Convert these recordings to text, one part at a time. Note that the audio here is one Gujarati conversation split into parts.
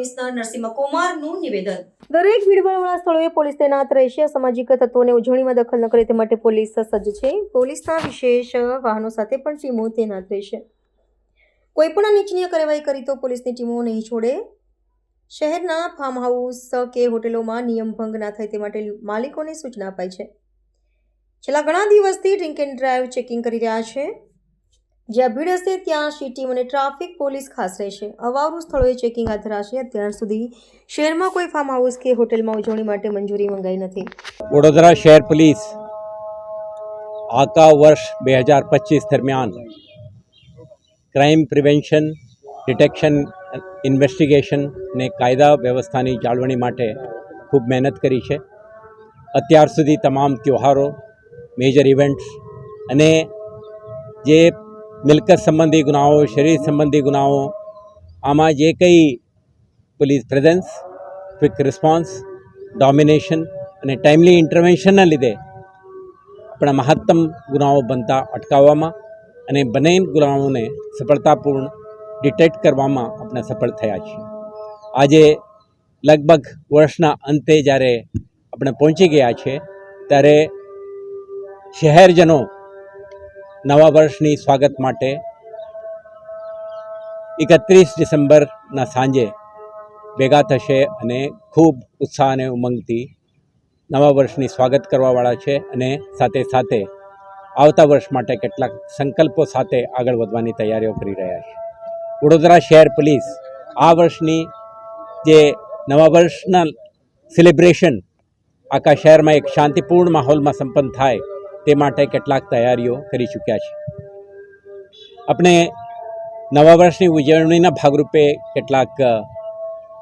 કમિશનર નરસિંહ કુમારનું નિવેદન. દરેક ભીડભાડવાળા સ્થળોએ પોલીસ તૈનાત રહેશે. અસામાજિક તત્વોને ઉજવણીમાં દખલ ન કરે તે માટે પોલીસ સજ્જ છે. પોલીસના વિશેષ વાહનો સાથે પણ ટીમો તૈનાત રહેશે. કોઈપણ અનિચ્છનીય કાર્યવાહી કરી તો પોલીસની ટીમો નહીં છોડે. શહેરના ફાર્મ હાઉસ કે હોટેલોમાં નિયમ ભંગ ના થાય તે માટે માલિકોને સૂચના અપાઈ છે. છેલ્લા ઘણા દિવસથી ડ્રિંક એન્ડ ડ્રાઈવ ચેકિંગ કરી રહ્યા છે. જ્યાં ભીડ હશે ત્યાં સી ટીમ અને ટ્રાફિક પોલીસ ખાસ રહેશે. અવાવરું સ્થળોએ ચેકિંગ હાથ ધરાશે. અત્યાર સુધી શહેરમાં કોઈ ફાર્મ હાઉસ કે હોટેલમાં ઉજવણી માટે મંજૂરી મંગાઈ નથી. વડોદરા શહેર પોલીસ આખા વર્ષ 2025 દરમિયાન ક્રાઇમ પ્રિવેન્શન, ડિટેક્શન, ઇન્વેસ્ટિગેશન ને કાયદા વ્યવસ્થાની જાળવણી માટે ખૂબ મહેનત કરી છે. અત્યાર સુધી તમામ તહેવારો, મેજર ઇવેન્ટ્સ અને જે મિલકત સંબંધી ગુનાઓ, શરીર સંબંધી ગુનાઓ, આમાં જે કંઈ police presence, quick response, domination અને ટાઈમલી ઇન્ટરવેન્શનના લીધે આપણા મહત્તમ ગુનાઓ બનતા અટકાવવામાં અને બંને ગુનાઓને સફળતાપૂર્ણ ડિટેક્ટ કરવામાં આપણે સફળ થયા છીએ. આજે લગભગ વર્ષના અંતે જ્યારે આપણે પહોંચી ગયા છે ત્યારે શહેરજનો નવા વર્ષની સ્વાગત માટે 31 ડિસેમ્બરના સાંજે ભેગા થશે અને ખૂબ ઉત્સાહ અને ઉમંગથી નવા વર્ષની સ્વાગત કરવાવાળા છે અને સાથે સાથે આવતા વર્ષ માટે કેટલાક સંકલ્પો સાથે આગળ વધવાની તૈયારીઓ કરી રહ્યા છે. વડોદરા શહેર પોલીસ આ વર્ષની જે નવા વર્ષના સેલિબ્રેશન આખા શહેરમાં એક શાંતિપૂર્ણ માહોલમાં સંપન્ન થાય તે માટે કેટલાક તૈયારીઓ કરી ચૂક્યા છે. આપણે નવા વર્ષની ઉજવણીના ભાગરૂપે કેટલાક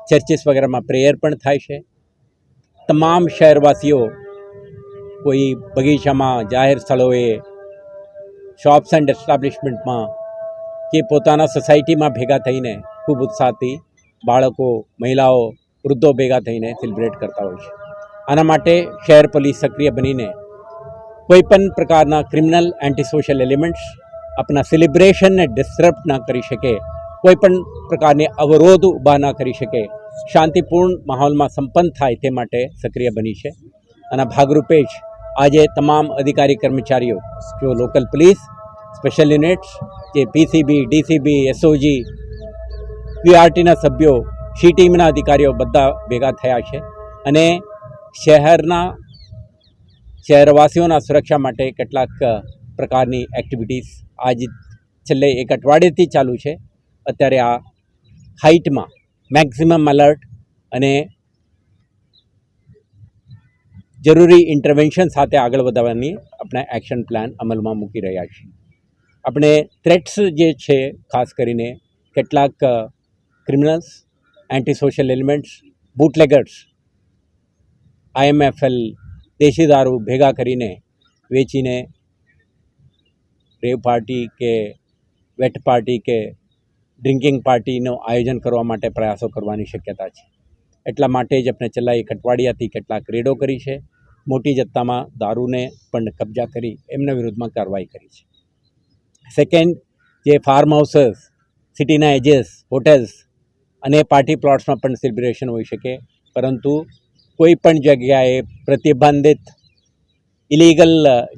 ચર્ચિસ વગેરેમાં પ્રેયર પણ થાય છે. તમામ શહેરવાસીઓ કોઈ બગીચામાં, જાહેર સ્થળોએ, શોપ્સ એન્ડ એસ્ટાબ્લિશમેન્ટમાં કે પોતાના સોસાયટીમાં ભેગા થઈને ખૂબ ઉત્સાહથી બાળકો, મહિલાઓ, વૃદ્ધો ભેગા થઈને સેલિબ્રેટ કરતા હોય છે. આના માટે શહેર પોલીસ સક્રિય બનીને કોઈપણ પ્રકારના ક્રિમિનલ, એન્ટી સોશિયલ એલિમેન્ટ્સ આપણા સેલિબ્રેશનને ડિસ્ટર્બ ના કરી શકે, કોઈપણ પ્રકારની અવરોધ ઊભા ના કરી શકે, શાંતિપૂર્ણ માહોલમાં સંપન્ન થાય તે માટે સક્રિય બની છે. આના ભાગરૂપે જ આજે તમામ અધિકારી કર્મચારીઓ, જો લોકલ પોલીસ, સ્પેશિયલ યુનિટ્સ, જે પીસીબી, ડીસીબી, એસઓજી, પીઆરટીના સભ્યો, સી ટીમના અધિકારીઓ બધા ભેગા થયા છે અને શહેરવાસીઓના સુરક્ષા માટે કેટલાક પ્રકારની એક્ટિવિટીઝ આજ છેલ્લે એક અઠવાડિયેથી ચાલુ છે. અત્યારે આ હાઇટમાં મેક્સિમમ એલર્ટ અને જરૂરી ઇન્ટરવેન્શન સાથે આગળ વધારવાની આપણે એક્શન પ્લાન અમલમાં મૂકી રહ્યા છીએ. આપણે થ્રેટ્સ જે છે, ખાસ કરીને કેટલાક criminals, anti social elements, bootleggers, IMFL, દેશી દારૂ ભેગા કરીને વેચીને રેવ પાર્ટી કે વેટ પાર્ટી કે ડ્રિંકિંગ પાર્ટીનું આયોજન કરવા માટે પ્રયાસો કરવાની શક્યતા છે. એટલા માટે જ આપણે છેલ્લા એક અઠવાડિયાથી કેટલાક રેડો કરી છે. મોટી જથ્થામાં દારૂને પણ કબજા કરી એમના વિરુદ્ધમાં કાર્યવાહી કરી છે. સેકન્ડ, જે ફાર્મ હાઉસીસ, સિટીના એજીસ, હોટેલ્સ અને પાર્ટી પ્લોટ્સમાં પણ સેલિબ્રેશન હોઈ શકે, પરંતુ કોઈ પણ જગ્યાએ પ્રતિબંધિત ઇલીગલ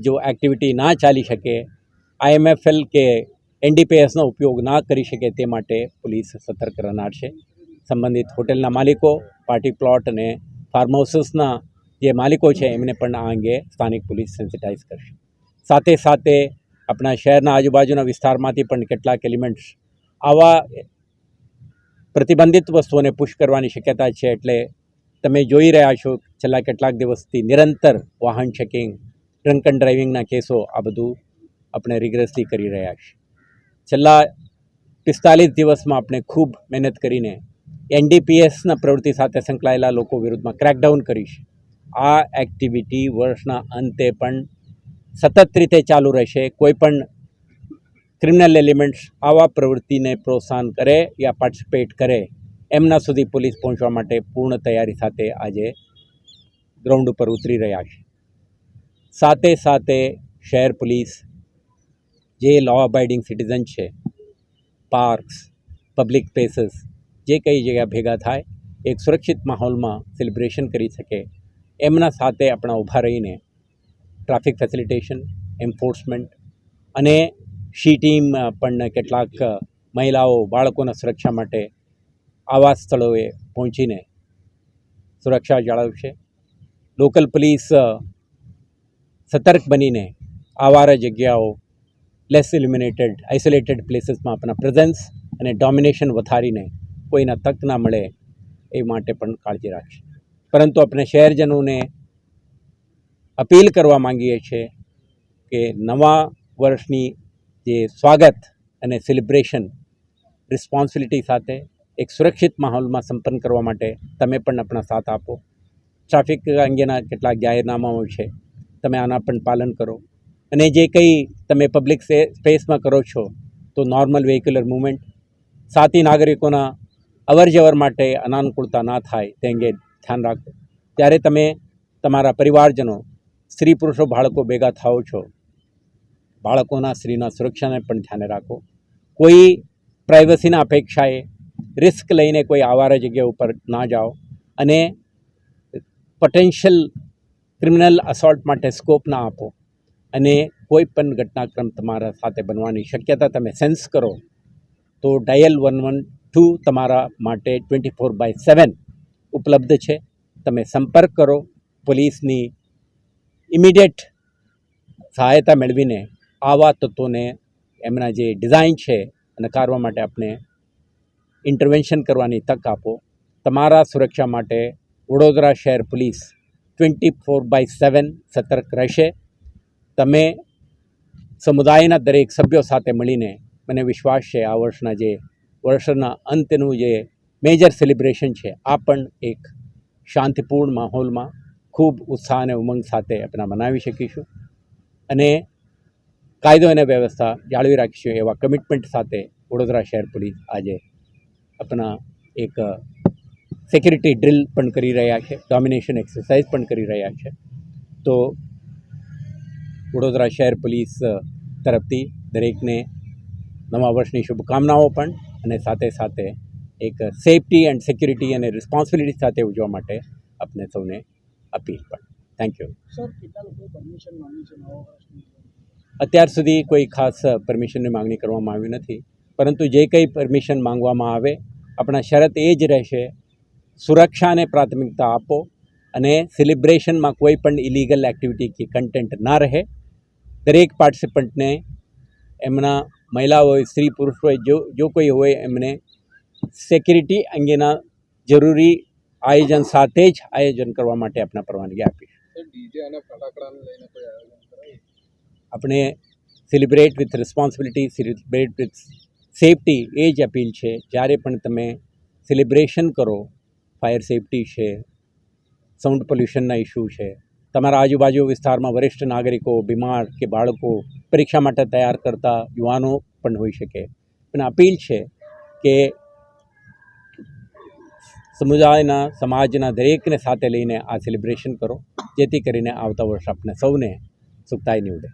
જો એક્ટિવિટી ના ચાલી શકે, IMFL કે NDPSનો ઉપયોગ ના કરી શકે તે માટે પોલીસ સતર્ક રહેનાર છે. સંબંધિત હોટેલના માલિકો, પાર્ટી પ્લોટ અને ફાર્મ હાઉસીસના જે માલિકો છે એમને પણ આ અંગે સ્થાનિક પોલીસ સેન્સિટાઇઝ કરશે. સાથે સાથે આપણા શહેરના આજુબાજુના વિસ્તારમાંથી પણ કેટલાક એલિમેન્ટ્સ આવા પ્રતિબંધિત વસ્તુઓને પુશ કરવાની શક્યતા છે. એટલે તમે જોઈ રહ્યા છો છેલ્લા કેટલાક દિવસથી નિરંતર વાહન ચેકિંગ, ડ્રંક એન્ડ ડ્રાઇવિંગના કેસો, આ બધું આપણે રિગ્રેસલી કરી રહ્યા છીએ. છેલ્લા 45 દિવસમાં આપણે ખૂબ મહેનત કરીને NDPSના પ્રવૃત્તિ સાથે સંકળાયેલા લોકો વિરુદ્ધમાં ક્રેકડાઉન કરી છે. આ એક્ટિવિટી વર્ષના અંતે પણ સતત રીતે ચાલુ રહેશે. કોઈપણ ક્રિમિનલ એલિમેન્ટ્સ આવા પ્રવૃત્તિને પ્રોત્સાહન કરે યા પાર્ટિસિપેટ કરે એમના સુધી પોલીસ પહોંચવા માટે પૂર્ણ તૈયારી સાથે આજે ગ્રાઉન્ડ ઉપર ઉતરી રહ્યા છે. સાથે સાથે શહેર પોલીસ જે લો અબાઇડિંગ સિટીઝન છે, પાર્ક્સ, પબ્લિક પ્લેસીસ જે કઈ જગ્યા ભેગા થાય એક સુરક્ષિત માહોલમાં સેલિબ્રેશન કરી શકે એમના સાથે આપણા ઊભા રહીને ટ્રાફિક ફેસિલિટેશન, એન્ફોર્સમેન્ટ અને શી ટીમ પણ કેટલાક મહિલાઓ બાળકોના સુરક્ષા માટે આવા સ્થળોએ પહોંચીને સુરક્ષા જાળવશે. લોકલ પોલીસ સતર્ક બનીને આવારા જગ્યાઓ, લેસ ઇલ્યુમિનેટેડ, આઇસોલેટેડ પ્લેસીસમાં આપણા પ્રેઝન્સ અને ડોમિનેશન વધારીને કોઈના તક ના મળે એ માટે પણ કાળજી રાખશે. પરંતુ આપણે શહેરજનોને અપીલ કરવા માંગીએ છીએ કે નવા વર્ષની જે સ્વાગત અને સેલિબ્રેશન રિસ્પોન્સિબિલિટી સાથે એક સુરક્ષિત માહોલમાં સંપન્ન કરવા માટે તમે પણ આપણા સાથ આપો. ટ્રાફિક અંગેના કેટલાક જાહેરનામાઓ છે, તમે આના પણ પાલન કરો. અને જે કંઈ તમે પબ્લિક સ્પેસમાં કરો છો તો નોર્મલ વેહિક્યુલર મૂવમેન્ટ, સાથી નાગરિકોના અવર જવર માટે અનાનુકૂળતા ના થાય તે અંગે ધ્યાન રાખો. ત્યારે તમે તમારા પરિવારજનો, સ્ત્રી પુરુષો, બાળકો ભેગા થાઓ છો, બાળકોના સ્ત્રીના સુરક્ષાને પણ ધ્યાને રાખો. કોઈ પ્રાઇવસીના અપેક્ષાએ રિસ્ક લઈને કોઈ આવારા જગ્યા ઉપર ના જાઓ અને પોટેન્શિયલ ક્રિમિનલ અસોલ્ટ માટે સ્કોપ ના આપો. અને કોઈ પણ ઘટનાક્રમ તમારા સાથે બનવાની શક્યતા તમે સેન્સ કરો તો ડાયલ 112 તમારા માટે 24/7 ઉપલબ્ધ છે. તમે સંપર્ક કરો. પોલીસની ઇમિડિયેટ સહાયતા મેળવીને આવા તત્વોને એમના જે ડિઝાઇન છે નકારવા માટે આપણે ઇન્ટરવેન્શન કરવાની તક આપો. તમારા સુરક્ષા માટે વડોદરા શહેર પોલીસ 24/7 સતર્ક રહેશે. તમે સમુદાયના દરેક સભ્યો સાથે મળીને, મને વિશ્વાસ છે આ વર્ષના અંતનું જે મેજર સેલિબ્રેશન છે આ પણ એક શાંતિપૂર્ણ માહોલમાં ખૂબ ઉત્સાહ અને ઉમંગ સાથે આપણે મનાવી શકીશું અને કાયદો અને વ્યવસ્થા જાળવી રાખીશું એવા કમિટમેન્ટ સાથે વડોદરા શહેર પોલીસ આજે આપણા એક સિક્યુરિટી ડ્રિલ પણ કરી રહ્યા છે, ડોમિનેશન એક્સરસાઇઝ પણ કરી રહ્યા છે. તો વડોદરા શહેર પોલીસ તરફથી દરેકને નવા વર્ષની શુભકામનાઓ પણ અને સાથે સાથે એક સેફટી એન્ડ સિક્યુરિટી અને રિસ્પોન્સિબિલિટી સાથે ઉજવવા માટે આપણે સૌને અપીલ પણ. Thank you. અત્યાર સુધી કોઈ ખાસ પરમિશનની માંગણી કરવામાં આવી નથી, પરંતુ જે કંઈ પરમિશન માંગવામાં આવે આપણા શરત એ જ રહેશે, સુરક્ષાને પ્રાથમિકતા આપો અને સેલિબ્રેશનમાં કોઈ પણ ઇલીગલ એક્ટિવિટી કે કન્ટેન્ટ ના રહે. દરેક પાર્ટિસિપન્ટને એમના મહિલા હોય, સ્ત્રી પુરુષ હોય, જો કોઈ હોય એમને સિક્યુરિટી અંગેના જરૂરી આયોજન સાથે જ આયોજન કરવા માટે આપણે પરવાનગી આપીશું. આપણે celebrate with responsibility, celebrate with safety એ જ અપીલ છે. જ્યારે પણ તમે સેલિબ્રેશન કરો, ફાયર સેફટી છે, સાઉન્ડ પોલ્યુશનના ઇસ્યુ છે, તમારા આજુબાજુ વિસ્તારમાં વરિષ્ઠ નાગરિકો, બીમાર કે બાળકો, પરીક્ષા માટે તૈયાર કરતા યુવાનો પણ હોઈ શકે. પણ અપીલ છે કે સમુદાયના, સમાજના દરેકને સાથે લઈને આ સેલિબ્રેશન કરો, જેથી કરીને આવતા વર્ષ આપણે સૌને સુખતાઈ નીવડે.